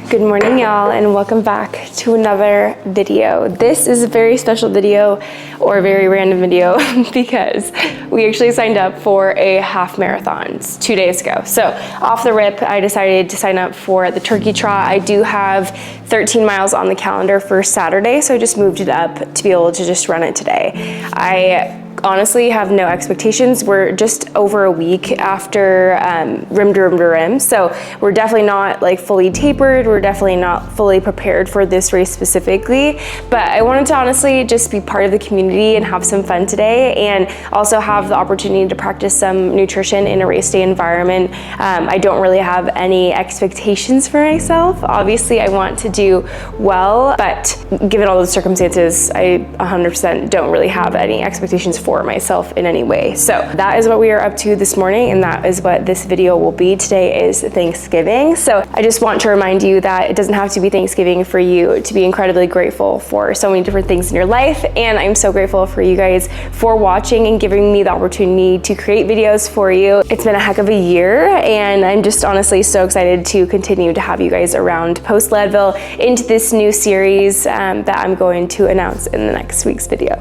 Good morning, y'all, and welcome back to another video. This is a very special video, or a very random video, because we actually signed up for a half marathon 2 days ago. So off the rip, I decided to sign up for the Turkey Trot. I do have 13 miles on the calendar for Saturday, so I just moved it up to be able to just run it today. I honestly have no expectations. We're just over a week after rim to rim, so we're definitely not like fully tapered. We're definitely not fully prepared for this race specifically, but I wanted to honestly just be part of the community and have some fun today, and also have the opportunity to practice some nutrition in a race day environment. I don't really have any expectations for myself. Obviously, I want to do well, but given all the circumstances, I 100% don't really have any expectations for myself in any way. So that is what we are up to this morning, and that is what this video will be. Today is Thanksgiving, so I just want to remind you that it doesn't have to be Thanksgiving for you to be incredibly grateful for so many different things in your life, and I'm so grateful for you guys for watching and giving me the opportunity to create videos for you. It's been a heck of a year, and I'm just honestly so excited to continue to have you guys around post Leadville into this new series that I'm going to announce in the next week's video.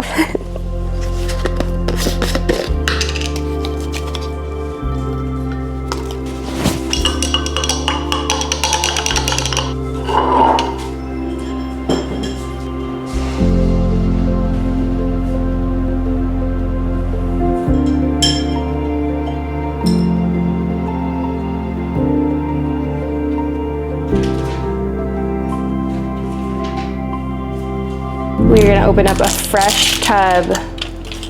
We're gonna open up a fresh tub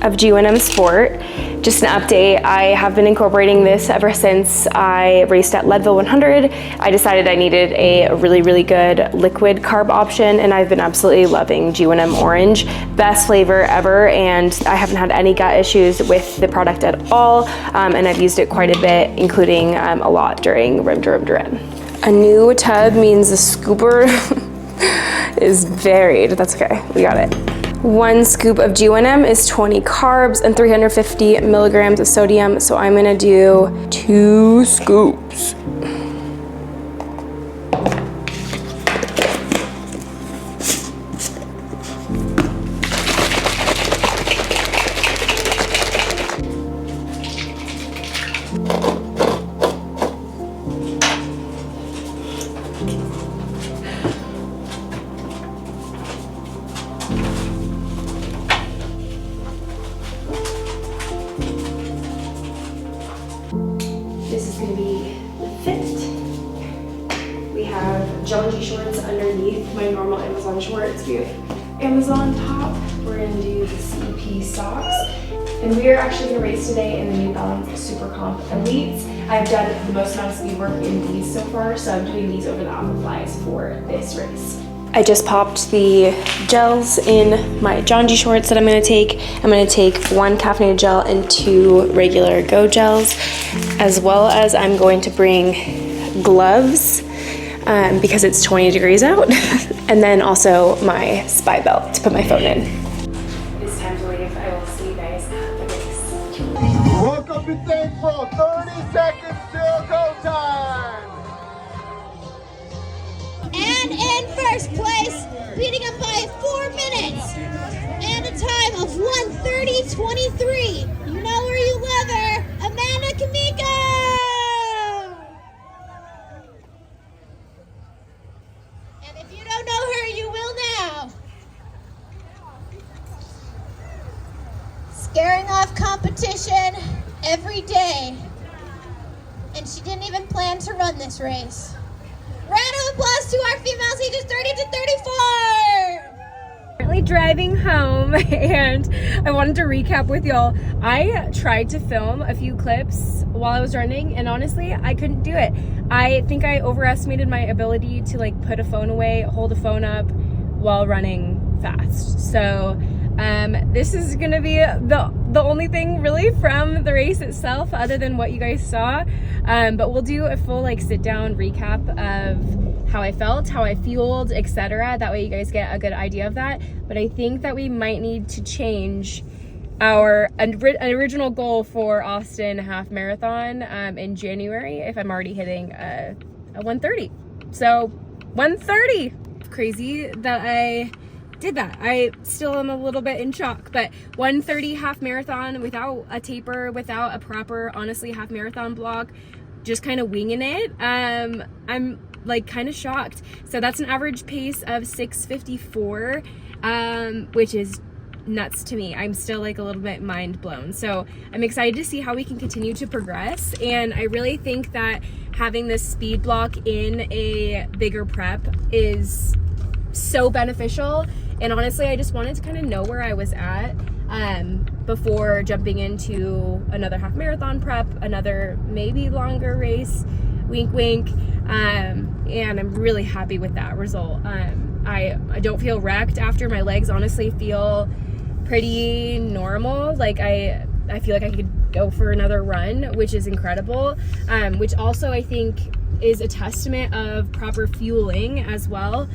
of whim Sport. Just an update, I have been incorporating this ever since I raced at Leadville 100. I decided I needed a really good liquid carb option, and I've been absolutely loving whim Orange. Best flavor ever, and I haven't had any gut issues with the product at all, and I've used it quite a bit, including a lot during rim to rim. A new tub means the scooper is varied. That's okay, we got it. 1 scoop of whim is 20 carbs and 350 milligrams of sodium, so I'm gonna do 2 scoops. This is going to be the fit. We have John shorts underneath my normal Amazon shorts. We have Amazon top. We're going to do the CP socks. And we are actually going to race today in the New Balance Super Comp Elites. I've done the most amount of speed work in these so far, so I'm doing these over the Alpine for this race. I just popped the gels in my John shorts that I'm going to take. I'm going to take 1 caffeinated gel and 2 regular Go gels, as well as I'm going to bring gloves because it's 20 degrees out, and then also my spy belt to put my phone in. It's time to leave. I will see you guys at the race. Welcome to Thankful. 30 seconds till go time. And in first place, beating him by 4 minutes and a time of 1:30.23. You know where you love her, Amanda Kamiko! And if you don't know her, you will now. Scaring off competition every day. And she didn't even plan to run this race. Round of applause to our females ages 30 to 34. Currently driving home, and I wanted to recap with y'all. I tried to film a few clips while I was running, and honestly, I couldn't do it. I think I overestimated my ability to like put a phone away, hold a phone up while running fast. So this is gonna be the only thing really from the race itself, other than what you guys saw. But we'll do a full like sit down recap of how I felt, how I fueled, etc. That way you guys get a good idea of that. But I think that we might need to change our original goal for Austin half marathon in January if I'm already hitting a 1:30. So 1:30. Crazy that I did that. I still am a little bit in shock, but 1:30 half marathon without a taper, without a proper, honestly, half marathon block, just kind of winging it. I'm like kind of shocked. So that's an average pace of 6:54, which is nuts to me. I'm still like a little bit mind blown. So I'm excited to see how we can continue to progress. And I really think that having this speed block in a bigger prep is so beneficial. And honestly, I just wanted to kind of know where I was at before jumping into another half marathon prep, another maybe longer race, wink wink. And I'm really happy with that result. I don't feel wrecked after. My legs honestly feel pretty normal. Like I feel like I could go for another run, which is incredible. Which also I think is a testament of proper fueling as well.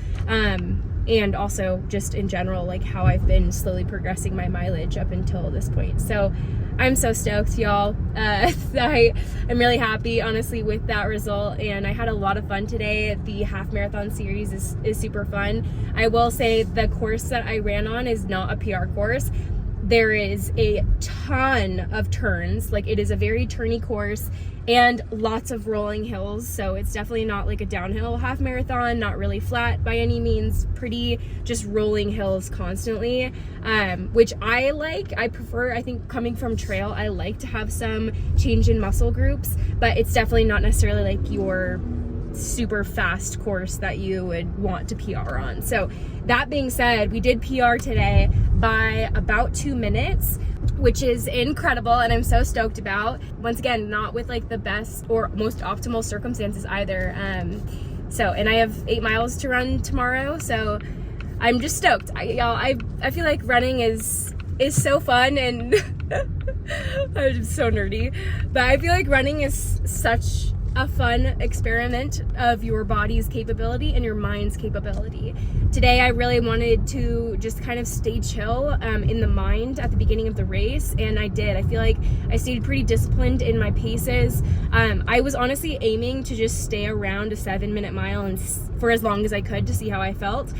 And also just in general, like how I've been slowly progressing my mileage up until this point. So I'm so stoked, y'all. I'm really happy, honestly, with that result. And I had a lot of fun today. The half marathon series is super fun. I will say the course that I ran on is not a PR course. There is a ton of turns. Like it is a very turny course and lots of rolling hills. So it's definitely not like a downhill half marathon, not really flat by any means, pretty just rolling hills constantly, which I like. I prefer, I think coming from trail, I like to have some change in muscle groups, but it's definitely not necessarily like your super fast course that you would want to PR on. So that being said, we did PR today by about 2 minutes, which is incredible and I'm so stoked about. Once again, not with like the best or most optimal circumstances either. And I have 8 miles to run tomorrow, so I'm just stoked. I feel like running is so fun, and I'm so nerdy, but I feel like running is such a fun experiment of your body's capability and your mind's capability. Today I really wanted to just kind of stay chill in the mind at the beginning of the race, and I did. I feel like I stayed pretty disciplined in my paces. I was honestly aiming to just stay around a 7-minute mile and for as long as I could to see how I felt,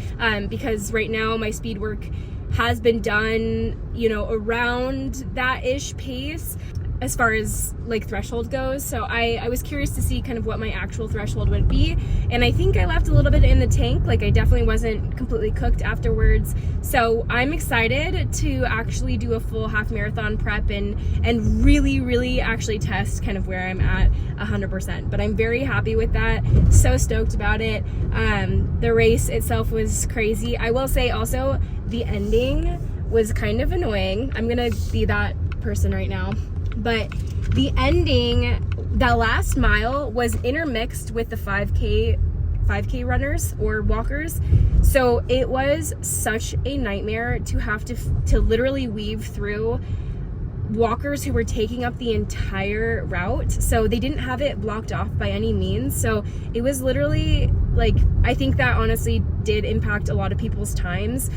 because right now my speed work has been done, you know, around that ish pace as far as like threshold goes. So I was curious to see kind of what my actual threshold would be, and I think I left a little bit in the tank. Like I definitely wasn't completely cooked afterwards. So I'm excited to actually do a full half marathon prep and really actually test kind of where I'm at 100%. But I'm very happy with that, so stoked about it. The race itself was crazy. I will say also the ending was kind of annoying. I'm gonna be that person right now. But the ending, that last mile was intermixed with the 5K runners or walkers. So it was such a nightmare to have to literally weave through walkers who were taking up the entire route. So they didn't have it blocked off by any means. So it was literally like, I think that honestly did impact a lot of people's times,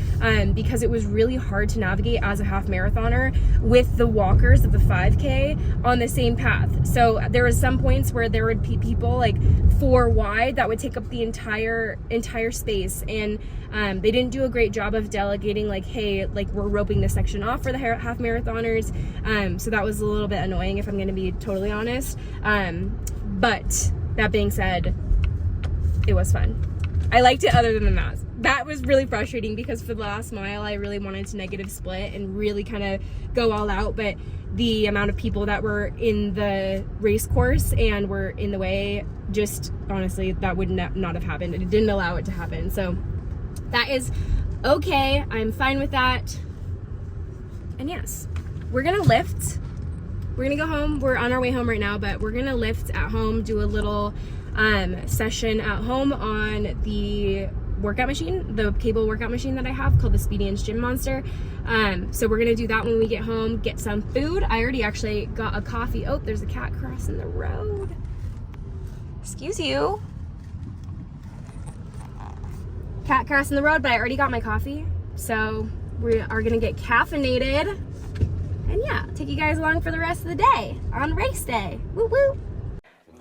because it was really hard to navigate as a half marathoner with the walkers of the 5K on the same path. So there was some points where there would be people like 4 wide that would take up the entire space, and they didn't do a great job of delegating like, hey, like we're roping this section off for the half marathoners. So that was a little bit annoying, if I'm going to be totally honest. But that being said, it was fun. I liked it other than that. That was really frustrating because for the last mile, I really wanted to negative split and really kind of go all out. But the amount of people that were in the race course and were in the way, just honestly, that would not have happened. It didn't allow it to happen. So that is okay. I'm fine with that. And yes, we're going to lift. We're going to go home. We're on our way home right now, but we're going to lift at home, do a little session at home on the workout machine, the cable workout machine that I have called the Speediance Gym Monster. So we're gonna do that when we get home, get some food. I already actually got a coffee. Oh, there's a cat crossing the road. Excuse you. Cat crossing the road, but I already got my coffee. So we are gonna get caffeinated. And yeah, take you guys along for the rest of the day on race day. Woo woo.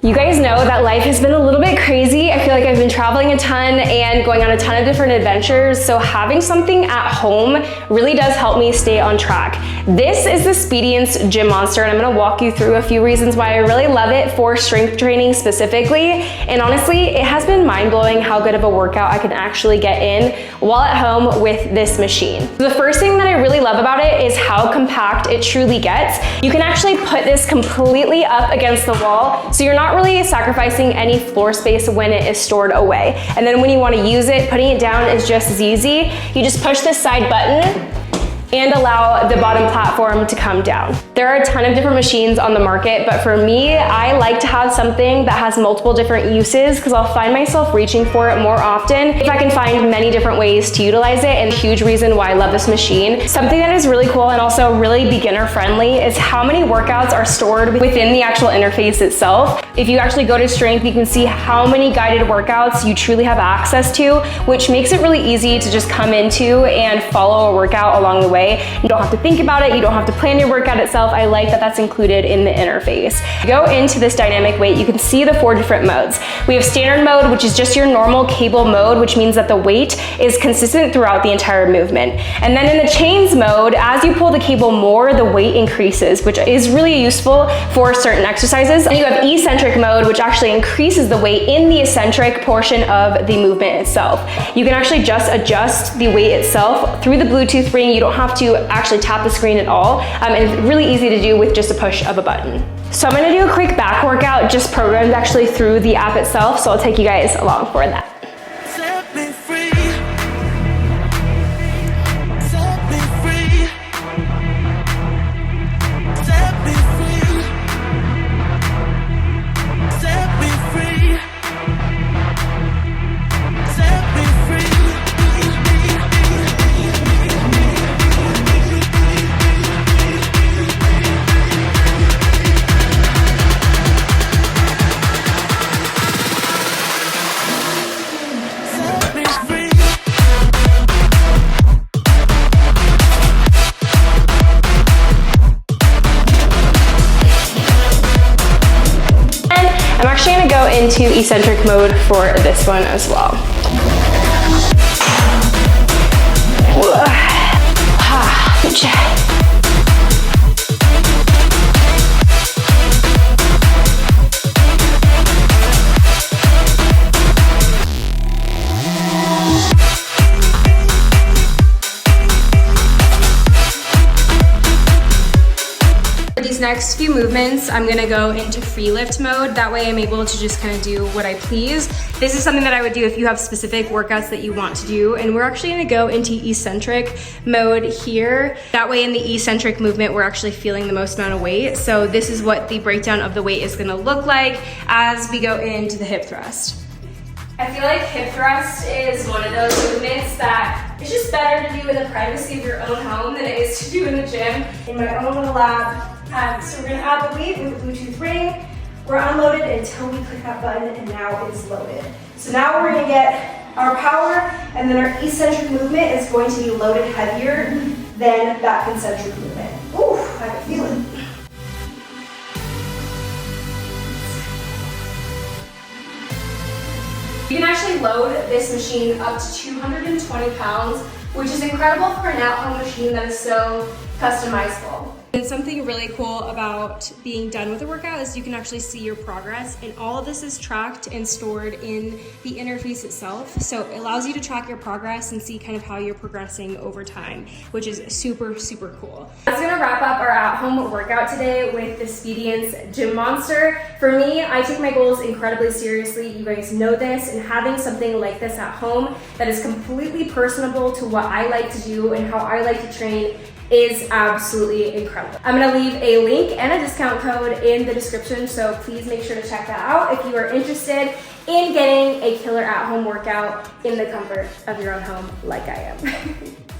You guys know that life has been a little bit crazy. I feel like I've been traveling a ton and going on a ton of different adventures, so having something at home really does help me stay on track. This is the Speediance Gym Monster, and I'm gonna walk you through a few reasons why I really love it for strength training specifically. And honestly, it has been mind-blowing how good of a workout I can actually get in while at home with this machine. The first thing that I really love about it is how compact it truly gets. You can actually put this completely up against the wall, so you're not really sacrificing any floor space when it is stored away. And then when you want to use it, putting it down is just as easy. You just push this side button and allow the bottom platform to come down. There are a ton of different machines on the market, but for me, I like to have something that has multiple different uses because I'll find myself reaching for it more often if I can find many different ways to utilize it. And a huge reason why I love this machine. Something that is really cool and also really beginner friendly is how many workouts are stored within the actual interface itself. If you actually go to strength, you can see how many guided workouts you truly have access to, which makes it really easy to just come into and follow a workout along the way. You don't have to think about it. You don't have to plan your workout itself. I like that that's included in the interface. Go into this dynamic weight. You can see the 4 different modes. We have standard mode, which is just your normal cable mode, which means that the weight is consistent throughout the entire movement. And then in the chains mode, as you pull the cable more, the weight increases, which is really useful for certain exercises. And you have eccentric mode, which actually increases the weight in the eccentric portion of the movement itself. You can actually just adjust the weight itself through the Bluetooth ring. You don't have to actually tap the screen at all, and it's really easy to do with just a push of a button. So I'm gonna do a quick back workout just programmed actually through the app itself, so I'll take you guys along for that. Set me free. Set me free. Set me free. Set me free. Set me free. I'm actually gonna go into eccentric mode for this one as well. Next few movements, I'm gonna go into free lift mode. That way I'm able to just kind of do what I please. This is something that I would do if you have specific workouts that you want to do. And we're actually gonna go into eccentric mode here. That way in the eccentric movement, we're actually feeling the most amount of weight. So this is what the breakdown of the weight is gonna look like as we go into the hip thrust. I feel like hip thrust is one of those movements that it's just better to do in the privacy of your own home than it is to do in the gym in my own little lab. So we're gonna add the weight with the Bluetooth ring. We're unloaded until we click that button, and now it's loaded. So now we're gonna get our power, and then our eccentric movement is going to be loaded heavier than that concentric movement. Ooh, I can feel it. You can actually load this machine up to 220 pounds, which is incredible for an at-home machine that is so customizable. And something really cool about being done with a workout is you can actually see your progress, and all of this is tracked and stored in the interface itself. So it allows you to track your progress and see kind of how you're progressing over time, which is super, super cool. That's gonna wrap up our at-home workout today with the Speediance Gym Monster. For me, I take my goals incredibly seriously. You guys know this, and having something like this at home that is completely personable to what I like to do and how I like to train is absolutely incredible. I'm gonna leave a link and a discount code in the description, so please make sure to check that out if you are interested in getting a killer at-home workout in the comfort of your own home like I am.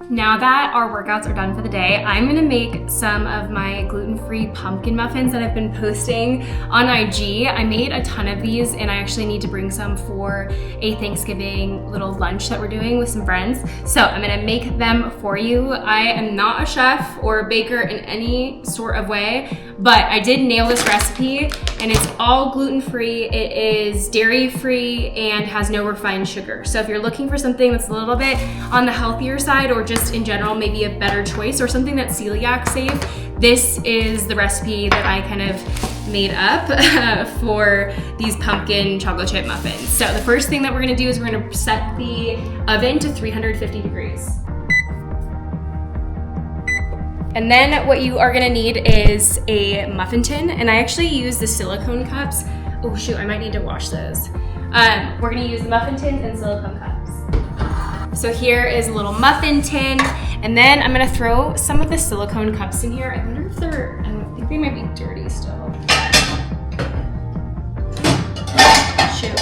Now that our workouts are done for the day, I'm gonna make some of my gluten-free pumpkin muffins that I've been posting on IG. I made a ton of these and I actually need to bring some for a Thanksgiving little lunch that we're doing with some friends. So I'm gonna make them for you. I am not a chef or a baker in any sort of way, but I did nail this recipe and it's all gluten-free. It is dairy-free and has no refined sugar. So if you're looking for something that's a little bit on the healthier side or just in general maybe a better choice or something that's celiac safe, this is the recipe that I kind of made up for these pumpkin chocolate chip muffins. So the first thing that we're gonna do is we're gonna set the oven to 350 degrees. And then what you are gonna need is a muffin tin, and I actually use the silicone cups. Oh shoot, I might need to wash those. We're gonna use the muffin tins and silicone cups. So here is a little muffin tin, and then I'm gonna throw some of the silicone cups in here. I wonder if I think they might be dirty still. Shoot.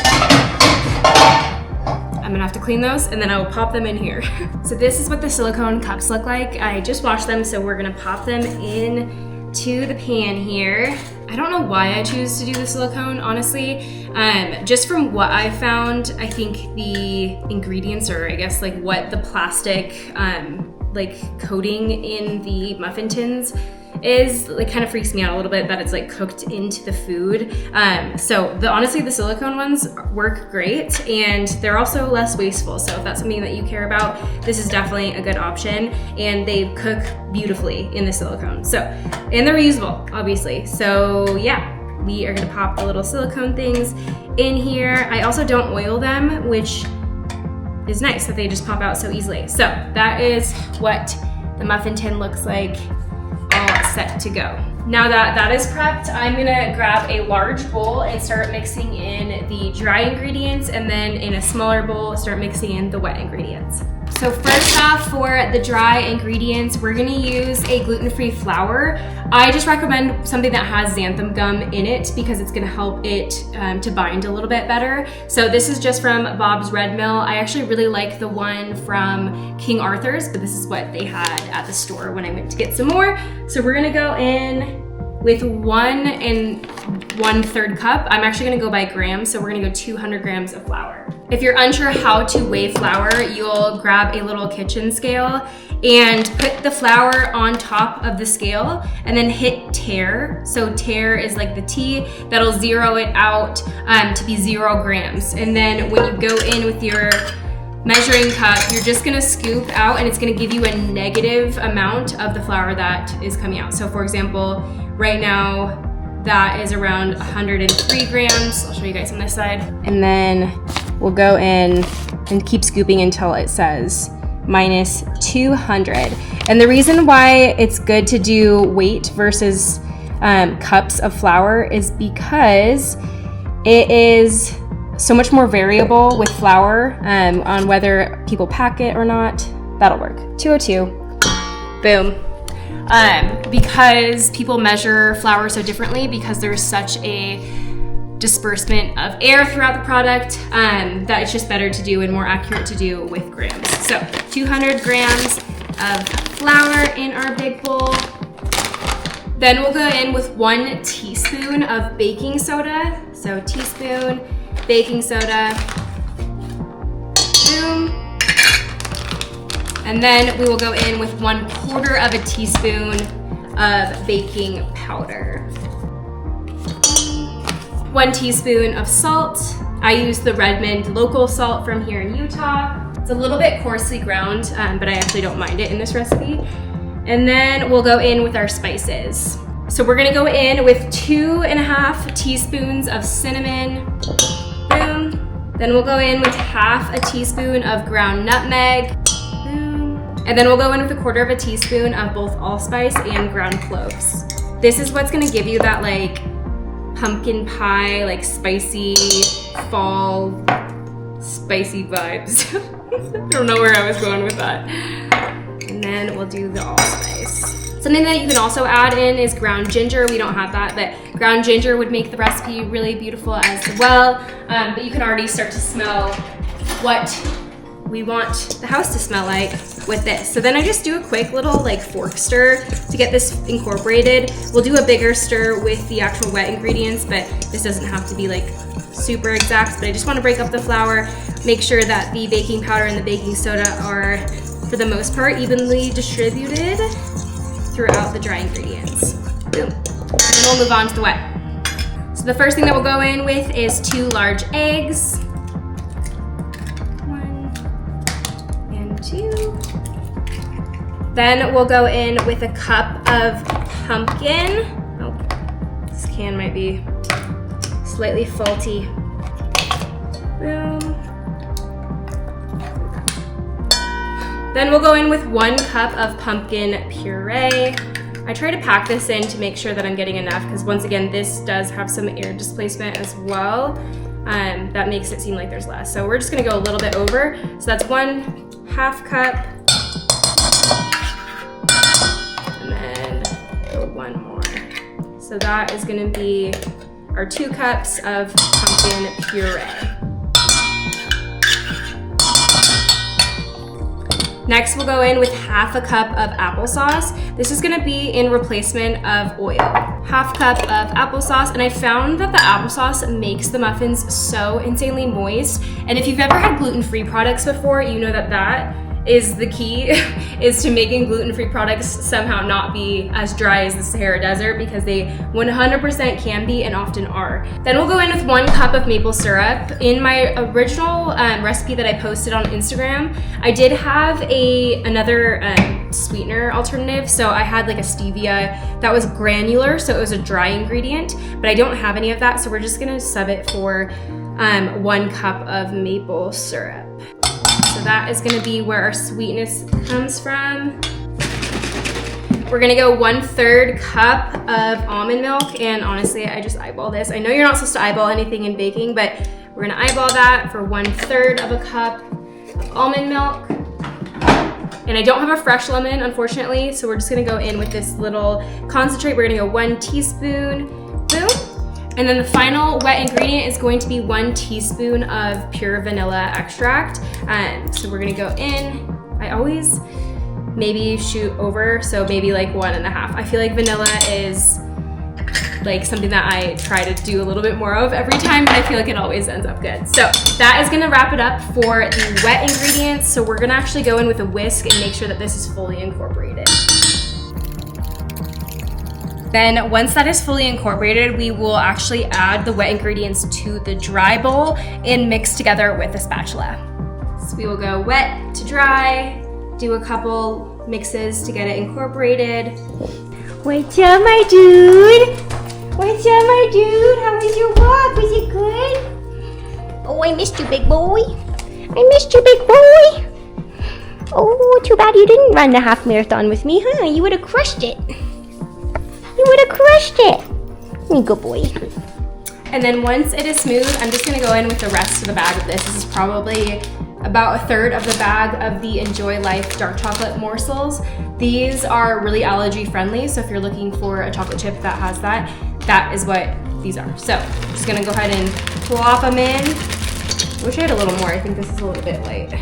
I'm gonna have to clean those and then I will pop them in here. So this is what the silicone cups look like. I just washed them, so we're gonna pop them in to the pan here. I don't know why I choose to do the silicone, honestly. Just from what I found, I think the ingredients, or I guess like what the plastic like coating in the muffin tins is, like kind of freaks me out a little bit that it's like cooked into the food. So honestly, the silicone ones work great and they're also less wasteful. So if that's something that you care about, this is definitely a good option, and they cook beautifully in the silicone. So, and they're reusable, obviously. So yeah, we are gonna pop the little silicone things in here. I also don't oil them, which is nice that they just pop out so easily. So that is what the muffin tin looks like, all set to go. Now that that is prepped, I'm gonna grab a large bowl and start mixing in the dry ingredients, and then in a smaller bowl, start mixing in the wet ingredients. So first off, for the dry ingredients, we're gonna use a gluten-free flour. I just recommend something that has xanthan gum in it because it's gonna help it to bind a little bit better. So this is just from Bob's Red Mill. I actually really like the one from King Arthur's, but this is what they had at the store when I went to get some more. So we're gonna go in with 1 1/3 cup. I'm actually gonna go by grams, so we're gonna go 200 grams of flour. If you're unsure how to weigh flour, you'll grab a little kitchen scale and put the flour on top of the scale and then hit tare. So tare is like the T, that'll zero it out to be 0 grams. And then when you go in with your measuring cup, you're just gonna scoop out and it's gonna give you a negative amount of the flour that is coming out. So for example, right now, that is around 103 grams. I'll show you guys on this side. And then we'll go in and keep scooping until it says minus 200. And the reason why it's good to do weight versus cups of flour is because it is so much more variable with flour on whether people pack it or not. That'll work. 202. Boom. Because people measure flour so differently because there's such a disbursement of air throughout the product that it's just better to do and more accurate to do with grams. So 200 grams of flour in our big bowl. Then we'll go in with 1 teaspoon of baking soda. So teaspoon, baking soda, boom. And then we will go in with 1/4 of a teaspoon of baking powder. 1 teaspoon of salt. I use the Redmond local salt from here in Utah. It's a little bit coarsely ground, but I actually don't mind it in this recipe. And then we'll go in with our spices. So we're gonna go in with 2.5 teaspoons of cinnamon, boom. Then we'll go in with 1/2 teaspoon of ground nutmeg, boom. And then we'll go in with 1/4 teaspoon of both allspice and ground cloves. This is what's gonna give you that like pumpkin pie, like spicy fall, spicy vibes. I don't know where I was going with that. And then we'll do the allspice. Something that you can also add in is ground ginger. We don't have that, but ground ginger would make the recipe really beautiful as well. But you can already start to smell what we want the house to smell like. with this. So then I just do a quick little like fork stir to get this incorporated. We'll do a bigger stir with the actual wet ingredients, but this doesn't have to be like super exact, but I just want to break up the flour, make sure that the baking powder and the baking soda are, for the most part, evenly distributed throughout the dry ingredients. Boom. And then we'll move on to the wet. So the first thing that we'll go in with is 2 large eggs. 1 and 2. Then we'll go in with a cup of pumpkin. Oh, this can might be slightly faulty. Boom. Then we'll go in with 1 cup of pumpkin puree. I try to pack this in to make sure that I'm getting enough, because once again, this does have some air displacement as well. That makes it seem like there's less. So we're just gonna go a little bit over. So that's 1/2 cup. And then go 1 more. So that is gonna be our 2 cups of pumpkin puree. Next, we'll go in with 1/2 cup of applesauce. This is gonna be in replacement of oil. 1/2 cup of applesauce, and I found that the applesauce makes the muffins so insanely moist. And if you've ever had gluten-free products before, you know that that is the key, is to making gluten-free products somehow not be as dry as the Sahara Desert, because they 100% can be and often are. Then we'll go in with 1 cup of maple syrup. In my original recipe that I posted on Instagram, I did have another sweetener alternative. So I had like a stevia that was granular, so it was a dry ingredient, but I don't have any of that, so we're just gonna sub it for 1 cup of maple syrup. So that is gonna be where our sweetness comes from. We're gonna go 1/3 cup of almond milk, and honestly, I just eyeball this. I know you're not supposed to eyeball anything in baking, but we're gonna eyeball that for 1/3 of a cup of almond milk. And I don't have a fresh lemon, unfortunately, so we're just gonna go in with this little concentrate. We're gonna go 1 teaspoon, boom. And then the final wet ingredient is going to be 1 teaspoon of pure vanilla extract. So we're gonna go in. I always maybe shoot over, so maybe like 1.5. I feel like vanilla is like something that I try to do a little bit more of every time, but I feel like it always ends up good. So that is gonna wrap it up for the wet ingredients. So we're gonna actually go in with a whisk and make sure that this is fully incorporated. Then once that is fully incorporated, we will actually add the wet ingredients to the dry bowl and mix together with a spatula. So we will go wet to dry, do a couple mixes to get it incorporated. What's up, my dude? What's up, my dude? How was your walk? Was it good? Oh, I missed you, big boy. I missed you, big boy. Oh, too bad you didn't run the half marathon with me, huh? You would have crushed it. You would have crushed it. Good boy. And then once it is smooth, I'm just gonna go in with the rest of the bag of this. This is probably about 1/3 of the bag of the Enjoy Life dark chocolate morsels. These are really allergy friendly, so if you're looking for a chocolate chip that has that, that is what these are. So I'm just gonna go ahead and plop them in. I wish I had a little more. I think this is a little bit light.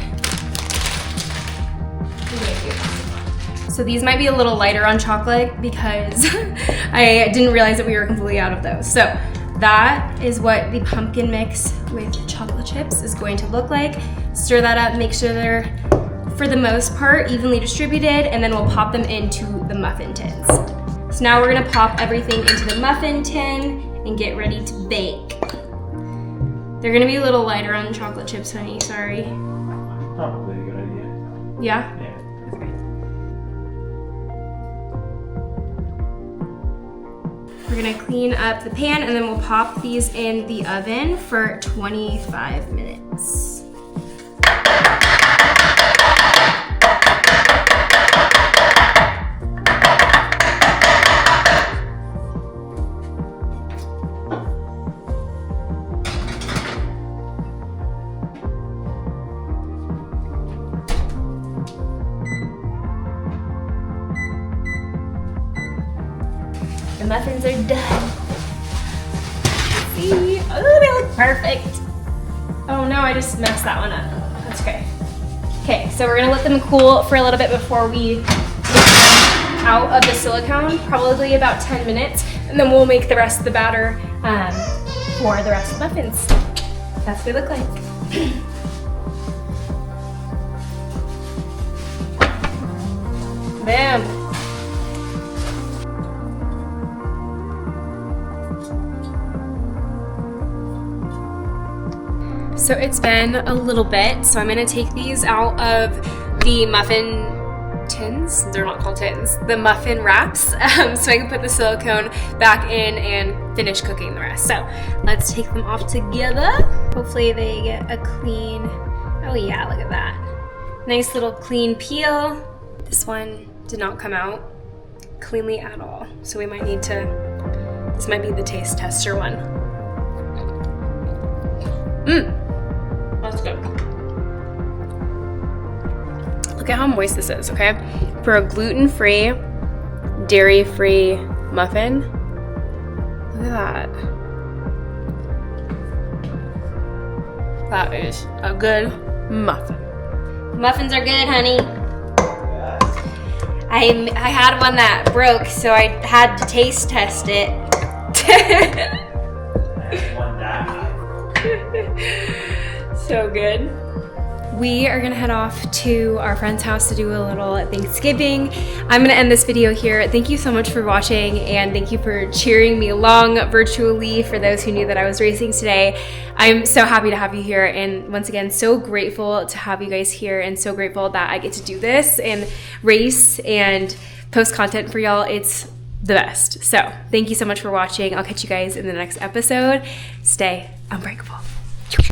So these might be a little lighter on chocolate because I didn't realize that we were completely out of those. So that is what the pumpkin mix with chocolate chips is going to look like. Stir that up, make sure they're, for the most part, evenly distributed, and then we'll pop them into the muffin tins. So now we're gonna pop everything into the muffin tin and get ready to bake. They're gonna be a little lighter on chocolate chips, honey, sorry. Probably a good idea. Yeah? Yeah. We're gonna clean up the pan and then we'll pop these in the oven for 25 minutes. The muffins are done. See? Oh, they look perfect. Oh no, I just messed that one up. That's okay. Okay, so we're gonna let them cool for a little bit before we take them out of the silicone, probably about 10 minutes, and then we'll make the rest of the batter for the rest of the muffins. That's what they look like. Bam. So it's been a little bit, so I'm gonna take these out of the muffin tins. They're not called tins. The muffin wraps, so I can put the silicone back in and finish cooking the rest. So let's take them off together. Hopefully they get a clean, oh yeah, look at that. Nice little clean peel. This one did not come out cleanly at all, so we might need to, this might be the taste tester one. That's good. Look at how moist this is, okay? For a gluten-free, dairy-free muffin, look at that. That is a good muffin. Muffins are good, honey. I had one that broke, so I had to taste test it. So good. We are gonna head off to our friend's house to do a little Thanksgiving. I'm gonna end this video here. Thank you so much for watching, and thank you for cheering me along virtually for those who knew that I was racing today. I'm so happy to have you here, and once again, so grateful to have you guys here, and so grateful that I get to do this and race and post content for y'all. It's the best. So thank you so much for watching. I'll catch you guys in the next episode. Stay unbreakable.